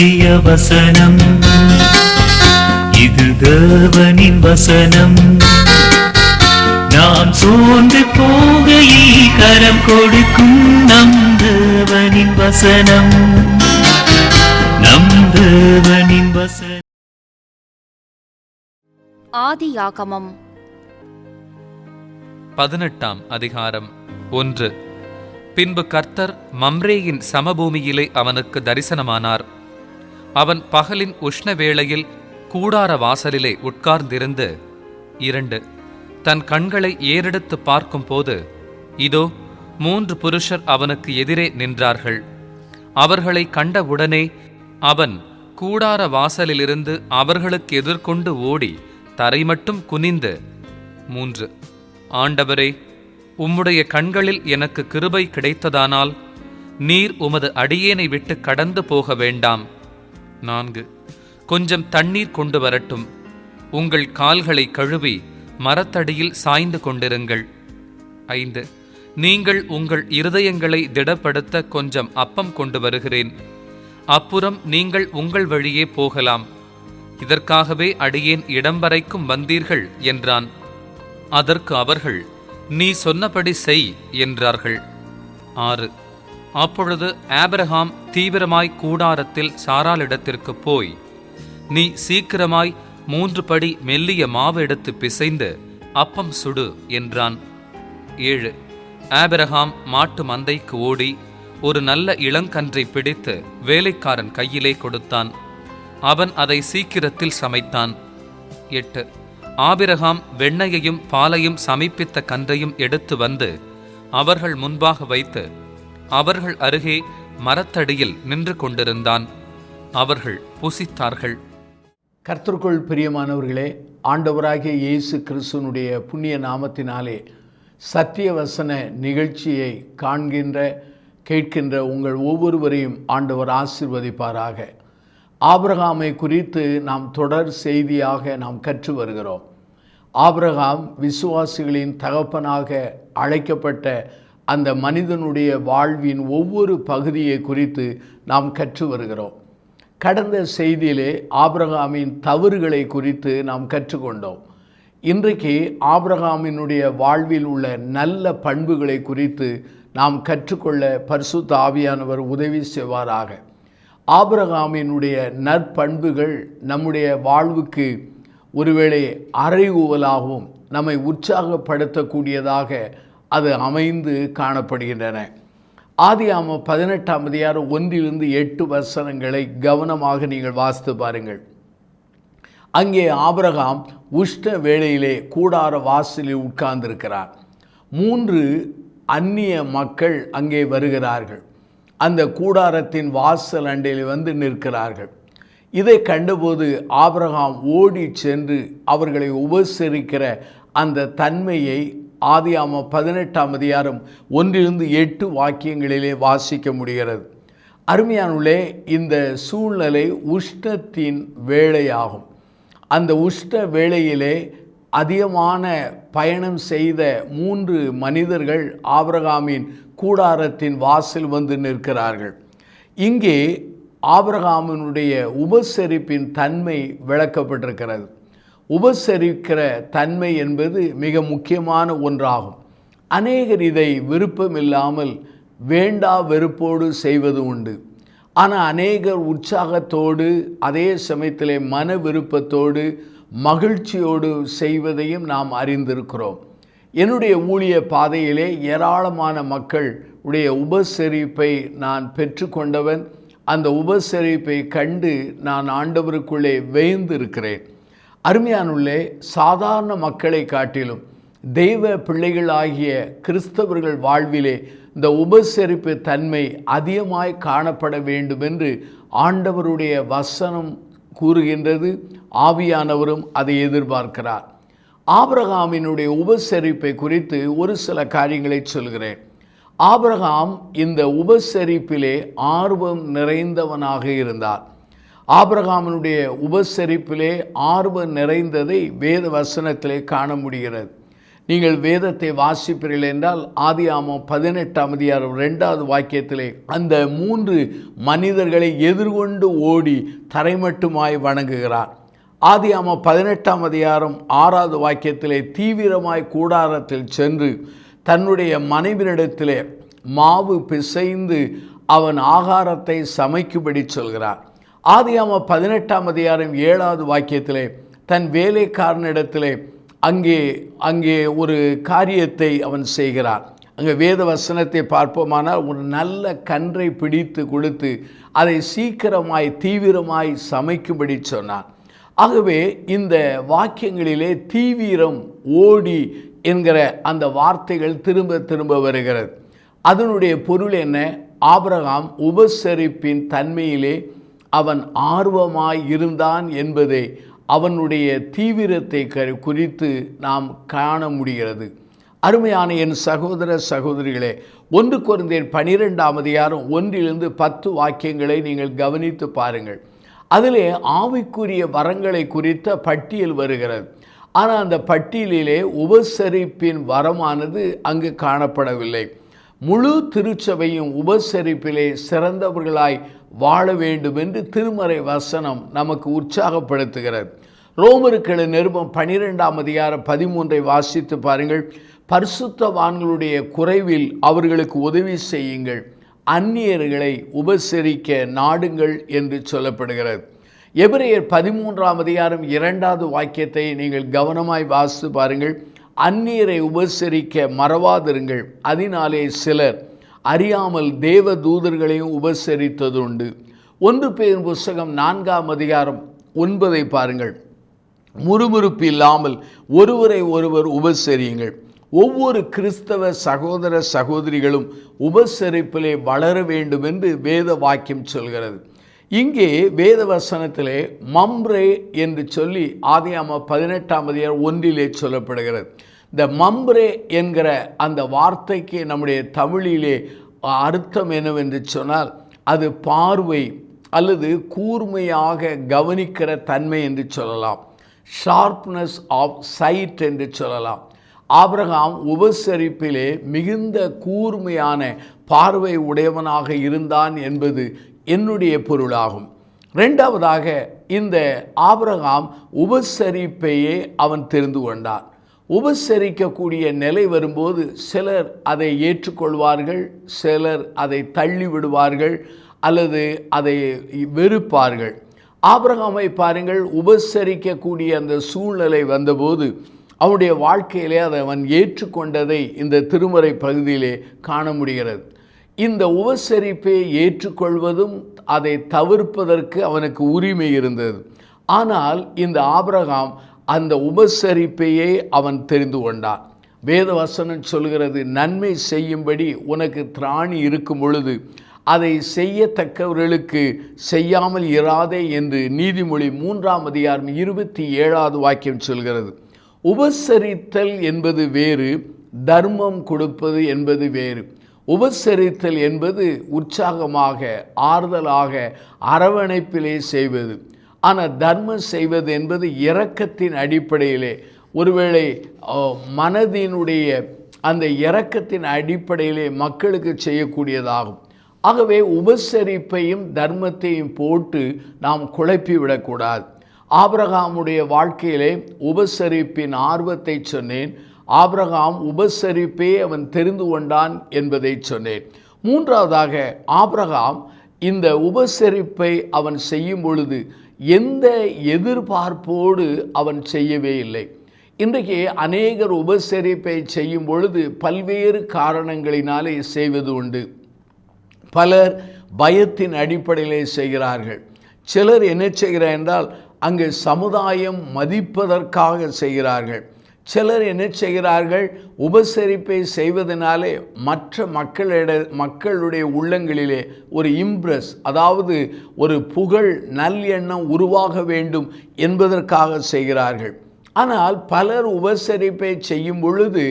சத்திய வசனம், இது தேவனின் வசனம். நாம் சோர்ந்து போகையில் கரம் கொடுக்கும் நம் தேவனின் வசனம், நம் தேவனின் வசனம். ஆதியாகமம் 18ஆம் அதிகாரம் 1. பின்பு கர்த்தர் மம்ரேயின் சமபூமியிலே அவனுக்கு தரிசனமானார். அவன் பகலின் உஷ்ண வேளையில் கூடார வாசலிலே உட்கார்ந்திருந்து 2. தன் கண்களை ஏறெடுத்து பார்க்கும்போது இதோ 3 புருஷர் அவனுக்கு எதிரே நின்றார்கள். அவர்களை கண்டவுடனே அவன் கூடார வாசலிலிருந்து அவர்களுக்கு எதிர்கொண்டு ஓடி தரை மட்டும் குனிந்து 3. ஆண்டவரே, உம்முடைய கண்களில் எனக்கு கிருபை கிடைத்ததானால் நீர் உமது அடியேனை விட்டு கடந்து போக வேண்டாம். 4. கொஞ்சம் தண்ணீர் கொண்டு வரட்டும். உங்கள் கால்களை கழுவி மரத்தடியில் சாய்ந்து கொண்டிருங்கள். 5. நீங்கள் உங்கள் இருதயங்களை திடப்படுத்த கொஞ்சம் அப்பம் கொண்டு வருகிறேன். அப்புறம் நீங்கள் உங்கள் வழியே போகலாம். இதற்காகவே அடியேன் இடம் வரைக்கும் வந்தீர்கள் என்றான். அதற்கு அவர்கள், நீ சொன்னபடி செய் என்றார்கள். 6. அப்பொழுது ஆபிரகாம் தீவிரமாய் கூடாரத்தில் சாராளிடத்திற்கு போய், நீ சீக்கிரமாய் 3 படி மெல்லிய மாவு எடுத்து பிசைந்து அப்பம் சுடு என்றான். 7. ஆபிரகாம் மாட்டு மந்தைக்கு ஓடி ஒரு நல்ல இளங்கன்றை பிடித்து வேலைக்காரன் கையிலே கொடுத்தான். அவன் அதை சீக்கிரத்தில் சமைத்தான். 8. ஆபிரகாம் வெண்ணையையும் பாலையும் சமைப்பித்த கன்றையும் எடுத்து வந்து அவர்கள் முன்பாக வைத்து அவர்கள் அருகே மரத்தடியில் நின்று கொண்டிருந்தான். அவர்கள் புசித்தார்கள். கர்த்தருக்குள் பிரியமானவர்களே, ஆண்டவராகிய இயேசு கிறிஸ்துவனுடைய புண்ணிய நாமத்தினாலே சத்தியவசன நிகழ்ச்சியை காண்கின்ற கேட்கின்ற உங்கள் ஒவ்வொருவரையும் ஆண்டவர் ஆசீர்வதிப்பாராக. ஆபிரகாமை குறித்து நாம் தொடர் செய்தியாக நாம் கற்று வருகிறோம். ஆபிரகாம் விசுவாசிகளின் தகப்பனாக அழைக்கப்பட்ட அந்த மனிதனுடைய வாழ்வின் ஒவ்வொரு பகுதியை குறித்து நாம் கற்று வருகிறோம். கடந்த செய்தியிலே ஆபிரகாமின் தவறுகளை குறித்து நாம் கற்றுக்கொண்டோம். இன்றைக்கு ஆபிரகாமினுடைய வாழ்வில் உள்ள நல்ல பண்புகளை குறித்து நாம் கற்றுக்கொள்ள பரிசுத்த ஆவியானவர் உதவி செய்வாராக. ஆபிரகாமினுடைய நற்பண்புகள் நம்முடைய வாழ்வுக்கு ஒருவேளை அறைகூவலாகவும் நம்மை உற்சாகப்படுத்தக்கூடியதாக அது அமைந்து காணப்படுகின்றன. ஆதியாகமம் 18ஆம் அதிகாரம் 1-8 வசனங்களை கவனமாக நீங்கள் வாசித்து பாருங்கள். அங்கே ஆபிரகாம் உஷ்ண வேளையிலே கூடார வாசலில் உட்கார்ந்திருக்கிறார். 3 அந்நிய மக்கள் அங்கே வருகிறார்கள். அந்த கூடாரத்தின் வாசல் அண்டையில் வந்து நிற்கிறார்கள். இதை கண்டபோது ஆபிரகாம் ஓடி சென்று அவர்களை உபசரிக்கிற அந்த தன்மையை ஆதியாகமம் 18ஆம் அதிகாரம் 1-8 வாக்கியங்களிலே வாசிக்க முடிகிறது. அருமையானவர்களே, இந்த சூழ்நிலை உஷ்ணத்தின் வேளையாகும். அந்த உஷ்ண வேளையிலே அதிகமான பயணம் செய்த 3 மனிதர்கள் ஆபிரகாமின் கூடாரத்தின் வாசல் வந்து நிற்கிறார்கள். இங்கே ஆபிரகாமினுடைய உபசரிப்பின் தன்மை விளக்கப்பட்டிருக்கிறது. உபசரிக்கிற தன்மை என்பது மிக முக்கியமான ஒன்றாகும். அநேகர் இதை விருப்பமில்லாமல் வேண்டா வெறுப்போடு செய்வது உண்டு. ஆனால் அநேகர் உற்சாகத்தோடு அதே சமயத்திலே மன விருப்பத்தோடு மகிழ்ச்சியோடு செய்வதையும் நாம் அறிந்திருக்கிறோம். என்னுடைய ஊழிய பாதையிலே ஏராளமான மக்கள் உடைய உபசரிப்பை நான் பெற்றுக்கொண்டவன். அந்த உபசரிப்பை கண்டு நான் ஆண்டவருக்குள்ளே வேய்ந்து இருக்கிறேன். அருமையானுள்ளே, சாதாரண மக்களை காட்டிலும் தெய்வ பிள்ளைகளாகிய கிறிஸ்தவர்கள் வாழ்விலே இந்த உபசரிப்பு தன்மை அதிகமாய் காணப்பட வேண்டும் என்று ஆண்டவருடைய வசனம் கூறுகின்றது. ஆவியானவரும் அதை எதிர்பார்க்கிறார். ஆபிரகாமினுடைய உபசரிப்பை குறித்து ஒரு சில காரியங்களை சொல்கிறேன். ஆபிரகாம் இந்த உபசரிப்பிலே ஆர்வம் நிறைந்தவனாக இருந்தார். ஆபிரகாமினுடைய உபசரிப்பிலே ஆர்வம் நிறைந்ததை வேத வசனத்திலே காண முடிகிறது. நீங்கள் வேதத்தை வாசிப்பீர்கள் என்றால் ஆதியாகமம் 18ஆம் அதிகாரம் 2வது வாக்கியத்திலே அந்த 3 மனிதர்களை எதிர்கொண்டு ஓடி தரைமட்டுமாய் வணங்குகிறார். ஆதியாகமம் 18ஆம் அதிகாரம் 6வது வாக்கியத்திலே தீவிரமாய் கூடாரத்தில் சென்று தன்னுடைய மனைவியிடத்திலே மாவு பிசைந்து அவன் ஆகாரத்தை சமைக்கும்படி சொல்கிறார். ஆதியாகமம் 18ஆம் அதிகாரம் 7வது வாக்கியத்திலே தன் வேலைக்காரனிடத்திலே அங்கே ஒரு காரியத்தை அவன் செய்கிறார். அங்கே வேத வசனத்தை பார்ப்போமானால் ஒரு நல்ல கன்றை பிடித்து கொடுத்து அதை சீக்கிரமாய் தீவிரமாய் சமைக்கும்படி சொன்னார். ஆகவே இந்த வாக்கியங்களிலே தீவிரம், ஓடி என்கிற அந்த வார்த்தைகள் திரும்ப திரும்ப வருகிறது. அதனுடைய பொருள் என்ன? ஆபிரகாம் உபசரிப்பின் தன்மையிலே அவன் ஆர்வமாய் இருந்தான் என்பதை அவனுடைய தீவிரத்தை குறித்து நாம் காண முடிகிறது. அருமையான என் சகோதர சகோதரிகளே, 1 கொரிந்தியர் 12ஆம் அதிகாரம் 1லிருந்து 10 வாக்கியங்களை நீங்கள் கவனித்து பாருங்கள். அதிலே ஆவிக்குரிய வரங்களை குறித்த பட்டியல் வருகிறது. ஆனால் அந்த பட்டியலிலே உபசரிப்பின் வரமானது அங்கு காணப்படவில்லை. முழு திருச்சபையும் உபசரிப்பிலே சிறந்தவர்களாய் வாழ வேண்டும் என்று திருமறை வசனம் நமக்கு உற்சாகப்படுத்துகிறது. ரோமருக்கு நிருபம் 12ஆம் அதிகாரம் 13 வாசித்து பாருங்கள். பரிசுத்தவான்களுடைய குறைவில் அவர்களுக்கு உதவி செய்யுங்கள், அந்நியர்களை உபசரிக்க நாடுங்கள் என்று சொல்லப்படுகிறது. எபிரேயர் 13ஆம் அதிகாரம் 2வது வாக்கியத்தை நீங்கள் கவனமாய் வாசித்து பாருங்கள். அந்நியரை உபசரிக்க மறவாதிருங்கள், அதனாலே சிலர் அறியாமல் தேவ தூதர்களையும் உபசரித்ததுண்டு. 1 பேதுரு புஸ்தகம் 4ஆம் அதிகாரம் 9 பாருங்கள். முறுமுறுப்பு இல்லாமல் ஒருவரை ஒருவர் உபசரியுங்கள். ஒவ்வொரு கிறிஸ்தவ சகோதர சகோதரிகளும் உபசரிப்பிலே வளர வேண்டும் என்று வேத வாக்கியம் சொல்கிறது. இங்கே வேத வசனத்திலே மம்ரே என்று சொல்லி ஆதியாகமம் 18ஆம் அதிகாரம் 1லே சொல்லப்படுகிறது. இந்த மம்ரே என்கிற அந்த வார்த்தைக்கு நம்முடைய தமிழிலே அர்த்தம் என்னவென்று சொன்னால் அது பார்வை அல்லது கூர்மையாக கவனிக்கிற தன்மை என்று சொல்லலாம். ஷார்ப்னஸ் ஆஃப் சைட் என்று சொல்லலாம். ஆபிரகாம் உபசரிப்பிலே மிகுந்த கூர்மையான பார்வை உடையவனாக இருந்தான் என்பது என்னுடைய பொருளாகும். 2வதாக இந்த ஆபிரகாம் உபசரிப்பையே அவன் தெரிந்து கொண்டான். உபசரிக்கக்கூடிய நிலை வரும்போது சிலர் அதை ஏற்றுக்கொள்வார்கள், சிலர் அதை தள்ளி விடுவார்கள் அல்லது அதை வெறுப்பார்கள். ஆபிரகாமை பாருங்கள், உபசரிக்கக்கூடிய அந்த சூழ்நிலை வந்தபோது அவனுடைய வாழ்க்கையிலே அதை அவன் ஏற்றுக்கொண்டதை இந்த திருமறை பகுதியிலே காண முடிகிறது. இந்த உபசரிப்பை ஏற்றுக்கொள்வதும் அதை தவிர்ப்பதற்கு அவனுக்கு உரிமை இருந்தது. ஆனால் இந்த ஆபிரகாம் அந்த உபசரிப்பையே அவன் தெரிந்து கொண்டான். வேத வசனம் சொல்கிறது, நன்மை செய்யும்படி உனக்கு திராணி இருக்கும் பொழுது அதை செய்யத்தக்கவர்களுக்கு செய்யாமல் இராதே என்று நீதிமொழி 3ஆம் அதிகாரம் 27வது வாக்கியம் சொல்கிறது. உபசரித்தல் என்பது வேறு, தர்மம் கொடுப்பது என்பது வேறு. உபசரித்தல் என்பது உற்சாகமாக, ஆறுதலாக, அரவணைப்பிலே செய்வது. ஆனால் தர்மம் செய்வது என்பது இரக்கத்தின் அடிப்படையிலே, ஒருவேளை மனதினுடைய அந்த இரக்கத்தின் அடிப்படையிலே மக்களுக்கு செய்யக்கூடியதாகும். ஆகவே உபசரிப்பையும் தர்மத்தையும் போட்டு நாம் குழப்பி விடக்கூடாது. ஆபிரகாமுடைய வாழ்க்கையிலே உபசரிப்பின் ஆர்வத்தை சொன்னேன். ஆபிரகாம் உபசரிப்பே அவன் தெரிந்து கொண்டான் என்பதை சொன்னேன். 3வதாக ஆபிரகாம் இந்த உபசரிப்பை அவன் செய்யும் பொழுது எந்த எதிர்பார்ப்போடு அவன் செய்யவே இல்லை. இன்றைக்கு அநேகர் உபசரிப்பை செய்யும் பொழுது பல்வேறு காரணங்களினாலே செய்வது உண்டு. பலர் பயத்தின் அடிப்படையிலே செய்கிறார்கள். சிலர் என்ன செய்கிறார் என்றால் அங்கு சமுதாயம் மதிப்பதற்காக செய்கிறார்கள். சிலர் என்ன செய்கிறார்கள், உபசரிப்பை செய்வதனாலே மற்ற மக்களுடைய உள்ளங்களிலே ஒரு இம்ப்ரெஸ், அதாவது ஒரு புகழ் நல்லெண்ணம் உருவாக வேண்டும் என்பதற்காக செய்கிறார்கள். ஆனால் பலர் உபசரிப்பை செய்யும் பொழுது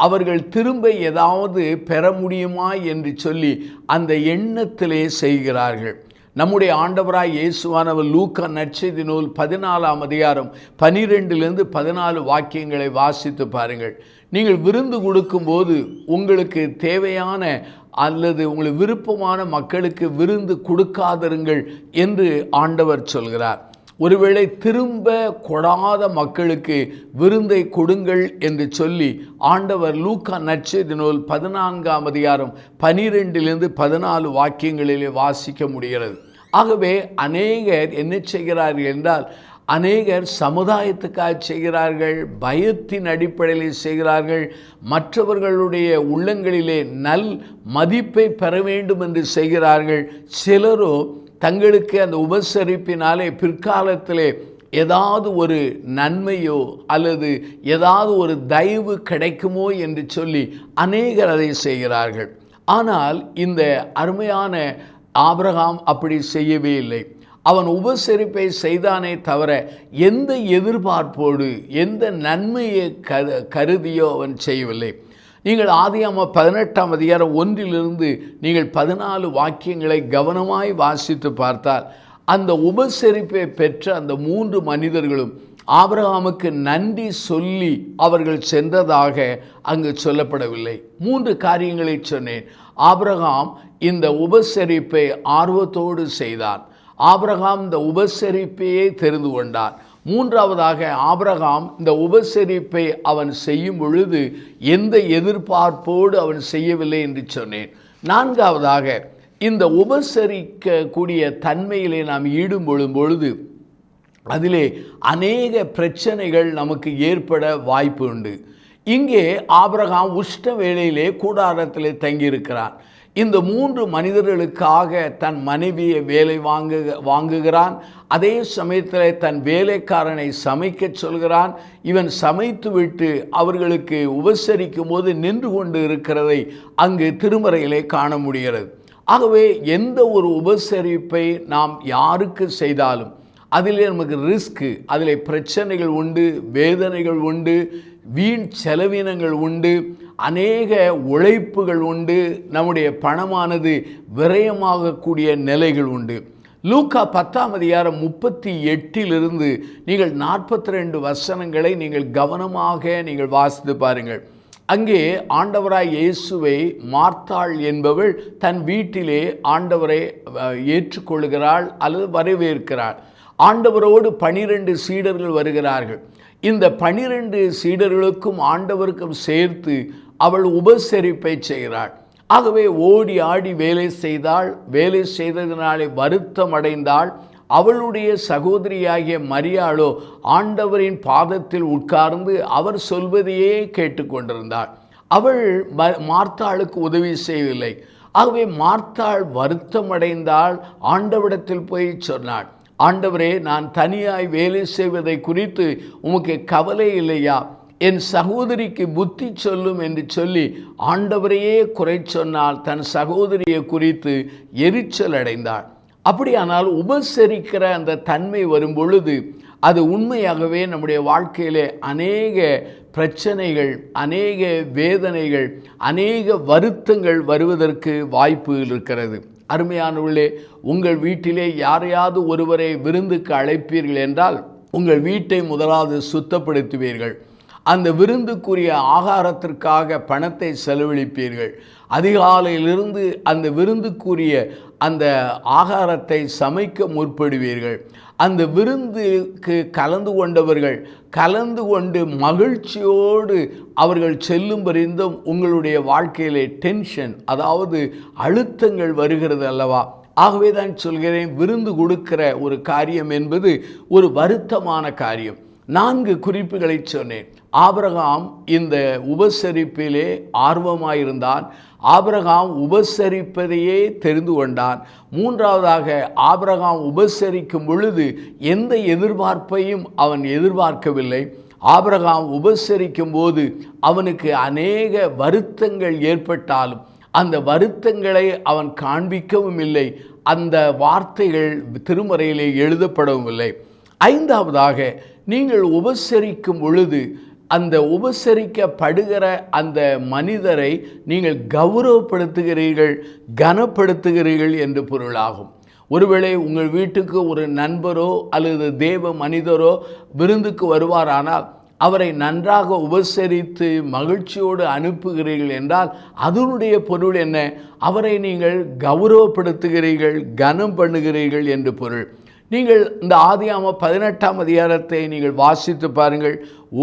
அவர்கள் திரும்ப ஏதாவது பெற முடியுமா என்று சொல்லி அந்த எண்ணத்திலே செய்கிறார்கள். நம்முடைய ஆண்டவராய் இயேசுவானவர் லூக்கா நற்செய்தி நூல் 14ஆம் அதிகாரம் 12-14 வாக்கியங்களை வாசித்து பாருங்கள். நீங்கள் விருந்து கொடுக்கும்போது உங்களுக்கு தேவையான அல்லது உங்களுக்கு விருப்பமான மக்களுக்கு விருந்து கொடுக்காதிருங்கள் என்று ஆண்டவர் சொல்கிறார். ஒருவேளை திரும்ப கொடாத மக்களுக்கு விருந்தை கொடுங்கள் என்று சொல்லி ஆண்டவர் லூக்கா நற்செய்தி நூல் 14ஆம் அதிகாரம் 12-14 வாக்கியங்களிலே வாசிக்க முடிகிறது. ஆகவே அநேகர் என்ன செய்கிறார்கள் என்றால், அநேகர் சமுதாயத்துக்காக செய்கிறார்கள், பயத்தின் அடிப்படையில் செய்கிறார்கள், மற்றவர்களுடைய உள்ளங்களிலே நல் மதிப்பை பெற வேண்டும் என்று செய்கிறார்கள். சிலரோ தங்களுக்கு அந்த உபசரிப்பினாலே பிற்காலத்திலே ஏதாவது ஒரு நன்மையோ அல்லது ஏதாவது ஒரு தயவு கிடைக்குமோ என்று சொல்லி அநேகர் அதை செய்கிறார்கள். ஆனால் இந்த அருமையான ஆபிரகாம் அப்படி செய்யவே இல்லை. அவன் உபசரிப்பை செய்தானே தவிர எந்த எதிர்பார்ப்போடு எந்த நன்மையை கருதியோ அவன் செய்யவில்லை. நீங்கள் ஆதியாகமம் 18ஆம் அதிகாரம் 1 நீங்கள் 14 வாக்கியங்களை கவனமாய் வாசித்து பார்த்தால் அந்த உபசரிப்பை பெற்ற அந்த 3 மனிதர்களும் ஆபிரகாமுக்கு நன்றி சொல்லி அவர்கள் சென்றதாக அங்கு சொல்லப்படவில்லை. 3 காரியங்களை சொன்னேன். ஆபிரகாம் இந்த உபசரிப்பை ஆர்வத்தோடு செய்தான். ஆபிரகாம் இந்த உபசரிப்பையே தெரிந்து கொண்டான். 3ஆவதாக ஆபிரகாம் இந்த உபசரிப்பை அவன் செய்யும் பொழுது எந்த எதிர்பார்ப்போடு அவன் செய்யவில்லை என்று சொன்னேன். 4ஆவதாக இந்த உபசரிக்கக்கூடிய தன்மையிலே நாம் ஈடுபடும் பொழுது அதிலே அநேக பிரச்சனைகள் நமக்கு ஏற்பட வாய்ப்பு உண்டு. இங்கே ஆபிரகாம் உஷ்ண வேளையிலே கூடாரத்திலே தங்கியிருக்கிறான். இந்த 3 மனிதர்களுக்காக தன் மனைவியை வேலை வாங்குகிறான். அதே சமயத்தில் தன் வேலைக்காரனை சமைக்க சொல்கிறான். இவன் சமைத்து விட்டு அவர்களுக்கு உபசரிக்கும் போது நின்று கொண்டு இருக்கிறதை அங்கு திருமறையிலே காண முடிகிறது. ஆகவே எந்த ஒரு உபசரிப்பை நாம் யாருக்கு செய்தாலும் அதிலே நமக்கு ரிஸ்க்கு, அதில் பிரச்சனைகள் உண்டு, வேதனைகள் உண்டு, வீண் செலவினங்கள் உண்டு, அநேக உழைப்புகள் உண்டு, நம்முடைய பணமானது விரயமாகக்கூடிய நிலைகள் உண்டு. லூக்கா 10ஆம் அதிகாரம் 38 நீங்கள் 42 வசனங்களை நீங்கள் கவனமாக நீங்கள் வாசித்து பாருங்கள். அங்கே ஆண்டவராய் இயேசுவை மார்த்தாள் என்பவள் தன் வீட்டிலே ஆண்டவரை ஏற்றுக்கொள்கிறாள் அல்லது வரவேற்கிறாள். ஆண்டவரோடு 12 சீடர்கள் வருகிறார்கள். இந்த 12 சீடர்களுக்கும் ஆண்டவருக்கும் சேர்த்து அவள் உபசரிப்பை செய்கிறாள். ஆகவே ஓடி ஆடி வேலை செய்தாள். வேலை செய்ததினாலே வருத்தம் அடைந்தாள். அவளுடைய சகோதரியாகிய மரியாளோ ஆண்டவரின் பாதத்தில் உட்கார்ந்து அவர் சொல்வதையே கேட்டுக்கொண்டிருந்தாள். அவள் மார்த்தாளுக்கு உதவி செய்யவில்லை. ஆகவே மார்த்தாள் வருத்தம் அடைந்தாள். ஆண்டவரிடத்தில் போய் சொன்னாள், ஆண்டவரே, நான் தனியாய் வேலை செய்வதை குறித்து உமக்கு கவலை இல்லையா? என் சகோதரிக்கு புத்தி சொல்லும் என்று சொல்லி ஆண்டவரையே குறை சொன்னால் தன் சகோதரியை குறித்து எரிச்சல் அடைந்தாள். அப்படியானால் உபசரிக்கிற அந்த தன்மை வரும் பொழுது அது உண்மையாகவே நம்முடைய வாழ்க்கையிலே அநேக பிரச்சனைகள், அநேக வேதனைகள், அநேக வருத்தங்கள் வருவதற்கு வாய்ப்பு இருக்கிறது. அருமையானவர்களே, உங்கள் வீட்டிலே யாரையாவது ஒருவரை விருந்துக்கு அழைப்பீர்கள் என்றால் உங்கள் வீட்டை முதலாவது சுத்தப்படுத்துவீர்கள். அந்த விருந்துக்குரிய ஆகாரத்திற்காக பணத்தை செலவழிப்பீர்கள். அதிகாலையிலிருந்து அந்த விருந்துக்குரிய அந்த ஆகாரத்தை சமைக்க முற்படுவீர்கள். அந்த விருந்துக்கு கலந்து கொண்டவர்கள் கலந்து கொண்டு மகிழ்ச்சியோடு அவர்கள் செல்லும் பரிந்தும் உங்களுடைய வாழ்க்கையிலே டென்ஷன், அதாவது அழுத்தங்கள் வருகிறது அல்லவா? ஆகவே தான் சொல்கிறேன், விருந்து கொடுக்கிற ஒரு காரியம் என்பது ஒரு வருத்தமான காரியம். 4 குறிப்புகளை சொன்னேன். ஆபிரகாம் இந்த உபசரிப்பிலே ஆர்வமாயிருந்தான். ஆபிரகாம் உபசரிப்பதையே தெரிந்து கொண்டான். 3ஆவதாக ஆபிரகாம் உபசரிக்கும் பொழுது எந்த எதிர்பார்ப்பையும் அவன் எதிர்பார்க்கவில்லை. ஆபிரகாம் உபசரிக்கும் போது அவனுக்கு அநேக வருத்தங்கள் ஏற்பட்டாலும் அந்த வருத்தங்களை அவன் காண்பிக்கவும் இல்லை. அந்த வார்த்தைகள் திருமறையிலே எழுதப்படவும் இல்லை. 5ஆவதாக நீங்கள் உபசரிக்கும் பொழுது அந்த உபசரிக்கப்படுகிற அந்த மனிதரை நீங்கள் கௌரவப்படுத்துகிறீர்கள், கனப்படுத்துகிறீர்கள் என்று பொருளாகும். ஒருவேளை உங்கள் வீட்டுக்கு ஒரு நண்பரோ அல்லது தேவ மனிதரோ விருந்துக்கு வருவாரானால் அவரை நன்றாக உபசரித்து மகிழ்ச்சியோடு அனுப்புகிறீர்கள் என்றால் அதனுடைய பொருள் என்ன? அவரை நீங்கள் கௌரவப்படுத்துகிறீர்கள், கனம் பண்ணுகிறீர்கள் என்று பொருள். நீங்கள் இந்த ஆதியாகமம் 18ஆம் அதிகாரத்தை நீங்கள் வாசித்து பாருங்கள்.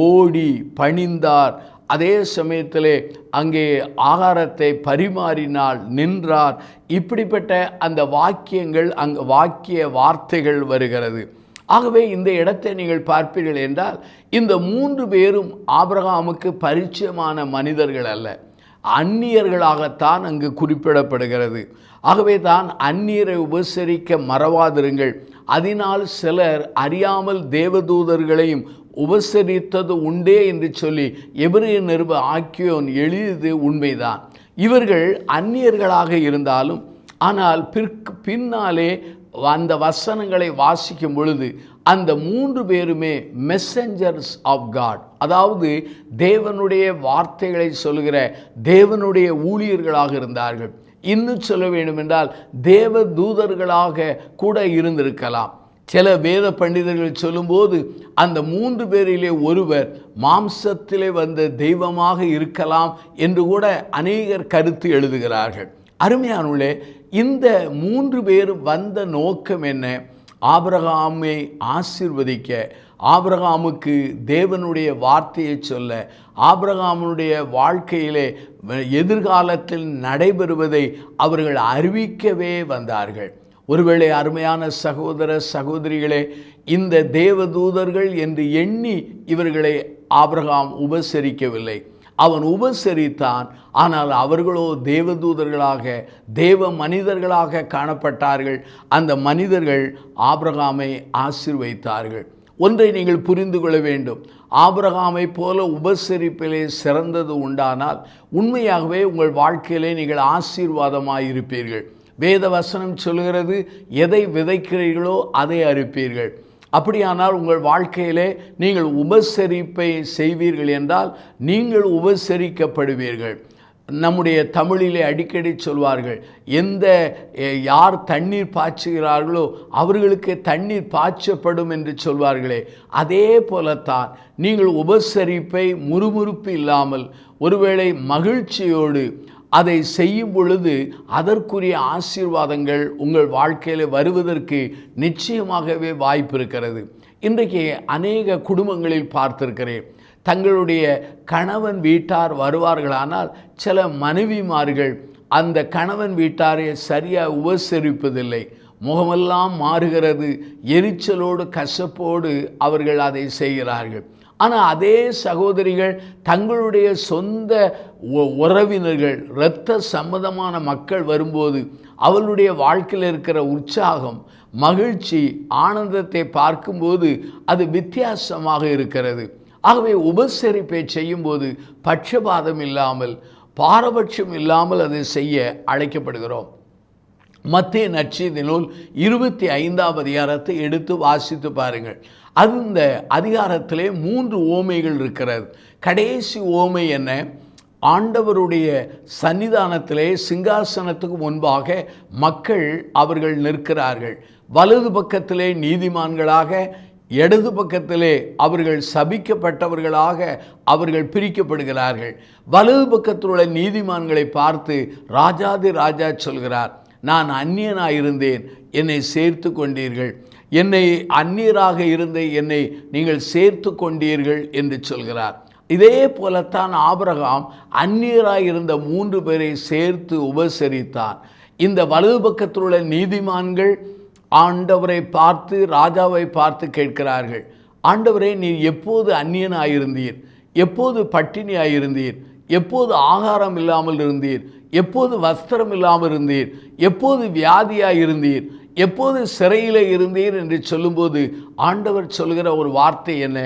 ஓடி பணிந்தார், அதே சமயத்திலே அங்கே ஆகாரத்தை பரிமாறினார், நின்றார். இப்படிப்பட்ட அந்த வாக்கியங்கள், அங்கே வாக்கிய வார்த்தைகள் வருகிறது. ஆகவே இந்த இடத்தை நீங்கள் பார்ப்பீர்கள் என்றால் இந்த 3 பேரும் ஆபிரகாமுக்கு பரிச்சயமான மனிதர்கள் அல்ல, அந்நியர்களாகத்தான் அங்கு குறிப்பிடப்படுகிறது. ஆகவே தான் அந்நியரை உபசரிக்க மறவாதிருங்கள். அதனால் சிலர் அறியாமல் தேவதூதர்களையும் உபசரித்தது உண்டே என்று சொல்லி எபிரேய நிருப ஆக்கியோன் எழுதியது உண்மைதான். இவர்கள் அந்நியர்களாக இருந்தாலும் ஆனால் பின்னாலே அந்த வசனங்களை வாசிக்கும் பொழுது அந்த 3 பேருமே மெசஞ்சர்ஸ் ஆஃப் காட், அதாவது தேவனுடைய வார்த்தைகளை சொல்கிற தேவனுடைய ஊழியர்களாக இருந்தார்கள். இன்னும் சொல்ல வேண்டும் என்றால் தேவ தூதர்களாக கூட இருந்திருக்கலாம். சில வேத பண்டிதர்கள் சொல்லும்போது அந்த 3 பேரிலே ஒருவர் மாம்சத்திலே வந்த தெய்வமாக இருக்கலாம் என்று கூட அநேகர் கருத்து எழுதுகிறார்கள். அருமையானவர்களே, இந்த 3 பேர் வந்த நோக்கம் என்ன? ஆபிரகாமை ஆசீர்வதிக்க, ஆபிரகாமுக்கு தேவனுடைய வார்த்தையை சொல்ல, ஆபிரகாமுடைய வாழ்க்கையிலே எதிர்காலத்தில் நடைபெறுவதை அவர்கள் அறிவிக்கவே வந்தார்கள். ஒருவேளை அருமையான சகோதர சகோதரிகளே, இந்த தேவதூதர்கள் என்று எண்ணி இவர்களை ஆபிரகாம் உபசரிக்கவில்லை. அவன் உபசரித்தான், ஆனால் அவர்களோ தேவதூதர்களாக தேவ மனிதர்களாக காணப்பட்டார்கள். அந்த மனிதர்கள் ஆபிரகாமை ஆசீர்வதித்தார்கள். ஒன்றை நீங்கள் புரிந்து கொள்ள வேண்டும். ஆபிரகாமை போல உபசரிப்பிலே சிறந்தது உண்டானால் உண்மையாகவே உங்கள் வாழ்க்கையிலே நீங்கள் ஆசீர்வாதமாக இருப்பீர்கள். வேத வசனம் சொல்கிறது, எதை விதைக்கிறீர்களோ அதை அறுப்பீர்கள். அப்படியானால் உங்கள் வாழ்க்கையிலே நீங்கள் உபசரிப்பை செய்வீர்கள் என்றால் நீங்கள் உபசரிக்கப்படுவீர்கள். நம்முடைய தமிழிலே அடிக்கடி சொல்வார்கள், யார் தண்ணீர் பாய்ச்சுகிறார்களோ அவர்களுக்கு தண்ணீர் பாய்ச்சப்படும் என்று சொல்வார்களே, அதே போலத்தான் நீங்கள் உபசரிப்பை முறுமுறுப்பு இல்லாமல் ஒருவேளை மகிழ்ச்சியோடு அதை செய்யும் பொழுது அதற்குரிய ஆசீர்வாதங்கள் உங்கள் வாழ்க்கையில் வருவதற்கு நிச்சயமாகவே வாய்ப்பு இருக்கிறது. இன்றைக்கு அநேக குடும்பங்களில் பார்த்திருக்கிறேன், தங்களுடைய கணவன் வீட்டார் வருவார்களானால் சில மனைவிமார்கள் அந்த கணவன் வீட்டாரை சரியாக உபசரிப்பதில்லை. முகமெல்லாம் மாறுகிறது, எரிச்சலோடு கசப்போடு அவர்கள் அதை செய்கிறார்கள். ஆனால் அதே சகோதரிகள் தங்களுடைய சொந்த உறவினர்கள், இரத்த சம்பந்தமான மக்கள் வரும்போது அவளுடைய வாழ்க்கையில் இருக்கிற உற்சாகம், மகிழ்ச்சி, ஆனந்தத்தை பார்க்கும்போது அது வித்தியாசமாக இருக்கிறது. ஆகவே உபசரிப்பை செய்யும்போது பட்சபாதம் இல்லாமல், பாரபட்சம் இல்லாமல் அதை செய்ய அழைக்கப்படுகிறோம். மத்தேயு நற்செய்தி நூல் 25ஆம் அதிகாரத்தை எடுத்து வாசித்து பாருங்கள். அந்த அதிகாரத்திலே 3 ஓமைகள் இருக்கிறது. கடைசி ஓமை என்ன? ஆண்டவருடைய சன்னிதானத்திலே சிங்காசனத்துக்கு முன்பாக மக்கள் அவர்கள் நிற்கிறார்கள். வலது பக்கத்திலே நீதிமான்களாக, இடது பக்கத்திலே அவர்கள் சபிக்கப்பட்டவர்களாக அவர்கள் பிரிக்கப்படுகிறார்கள். வலது பக்கத்தில் உள்ள நீதிமான்களை பார்த்து ராஜாதி ராஜா சொல்கிறார், நான் அந்நியனாயிருந்தேன், என்னை சேர்த்து கொண்டீர்கள், என்னை அந்நியராக இருந்த என்னை நீங்கள் சேர்த்து கொண்டீர்கள் என்று சொல்கிறார். இதே போலத்தான் ஆபிரகாம் அந்நியராக இருந்த 3 பேரை சேர்த்து உபசரித்தார். இந்த வலது பக்கத்தில் உள்ள நீதிமான்கள் ஆண்டவரை பார்த்து, ராஜாவை பார்த்து கேட்கிறார்கள், ஆண்டவரே, நீர் எப்போது அந்நியனாயிருந்தீர்? எப்போது பட்டினியாயிருந்தீர்? எப்போது ஆகாரம் இல்லாமல் இருந்தீர்? எப்போது வஸ்திரம் இல்லாமல் இருந்தீர்? எப்போது வியாதியாயிருந்தீர்? எப்போது சிறையில் இருந்தீர் என்று சொல்லும்போது ஆண்டவர் சொல்கிற ஒரு வார்த்தை என்ன?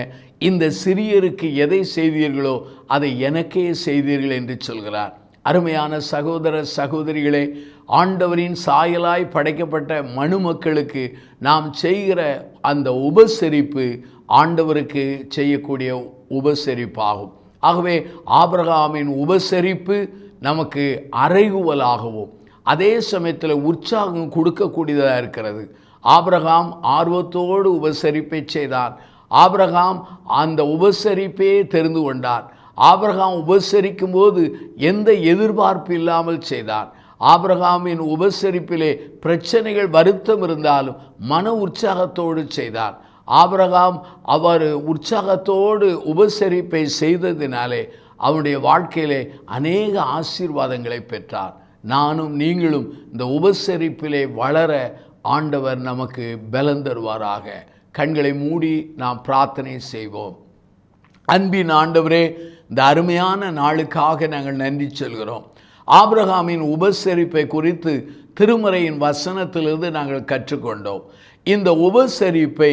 இந்த சிறியருக்கு எதை செய்தீர்களோ அதை எனக்கே செய்தீர்கள் என்று சொல்கிறார். அருமையான சகோதர சகோதரிகளே, ஆண்டவரின் சாயலாய் படைக்கப்பட்ட மனு மக்களுக்கு நாம் செய்கிற அந்த உபசரிப்பு ஆண்டவருக்கு செய்யக்கூடிய உபசரிப்பாகும். ஆகவே ஆபிரகாமின் உபசரிப்பு நமக்கு அறைகுவலாகவும், அதே சமயத்தில் உற்சாகம் கொடுக்கக்கூடியதாக இருக்கிறது. ஆபிரகாம் ஆர்வத்தோடு உபசரிப்பை செய்தான். ஆபிரகாம் அந்த உபசரிப்பையே தெரிந்து கொண்டான். ஆபிரகாம் உபசரிக்கும் போது எந்த எதிர்பார்ப்பு இல்லாமல் செய்தான். ஆபிரகாமின் உபசரிப்பிலே பிரச்சனைகள் வருத்தம் இருந்தாலும் மன உற்சாகத்தோடு செய்தான். ஆபிரகாம் அவர் உற்சாகத்தோடு உபசரிப்பை செய்ததினாலே அவருடைய வாழ்க்கையிலே அநேக ஆசீர்வாதங்களை பெற்றார். நானும் நீங்களும் இந்த உபசரிப்பிலே வளர ஆண்டவர் நமக்கு பலன் தருவாராக. கண்களை மூடி நாம் பிரார்த்தனை செய்வோம். அன்பின் ஆண்டவரே, இந்த அருமையான நாளுக்காக நாங்கள் நன்றி சொல்கிறோம். ஆபிரகாமின் உபசரிப்பை குறித்து திருமறையின் வசனத்திலிருந்து நாங்கள் கற்றுக்கொண்டோம். இந்த உபசரிப்பை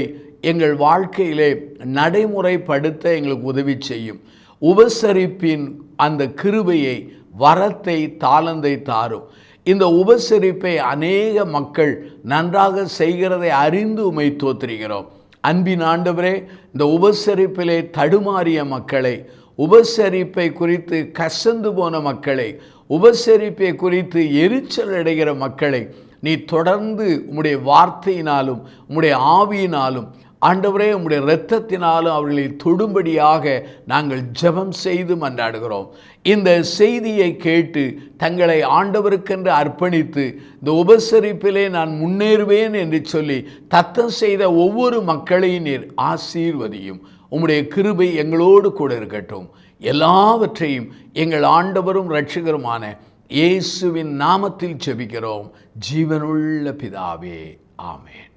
எங்கள் வாழ்க்கையிலே நடைமுறைப்படுத்த எங்களுக்கு உதவி செய்யும். உபசரிப்பின் அந்த கிருபையை, வரத்தை, தாளந்தை தாரும். இந்த உபசரிப்பை அநேக மக்கள் நன்றாக செய்கிறதை அறிந்து உம்மை தோற்றுகிறோம். அன்பின் ஆண்டவரே, இந்த உபசரிப்பிலே தடுமாறிய மக்களை, உபசரிப்பை குறித்து கசந்து போன மக்களை, உபசரிப்பை குறித்து எரிச்சல் அடைகிற மக்களை நீ தொடர்ந்து உம்முடைய வார்த்தையினாலும் உம்முடைய ஆவியினாலும் ஆண்டவரே உம்முடைய இரத்தத்தினாலும் அவர்களை தொடும்படியாக நாங்கள் ஜெபம் செய்து மன்றாடுகிறோம். இந்த செய்தியை கேட்டு தங்களை ஆண்டவருக்கென்று அர்ப்பணித்து இந்த உபசரிப்பிலே நான் முன்னேறுவேன் என்று சொல்லி தத்தம் செய்த ஒவ்வொரு மக்களையும் நீர் ஆசீர்வதியும். உம்முடைய கிருபை எங்களோடு கூட இருக்கட்டும். எல்லாவற்றையும் எங்கள் ஆண்டவரும் இரட்சகருமான இயேசுவின் நாமத்தில் ஜெபிக்கிறோம் ஜீவனுள்ள பிதாவே, ஆமென்.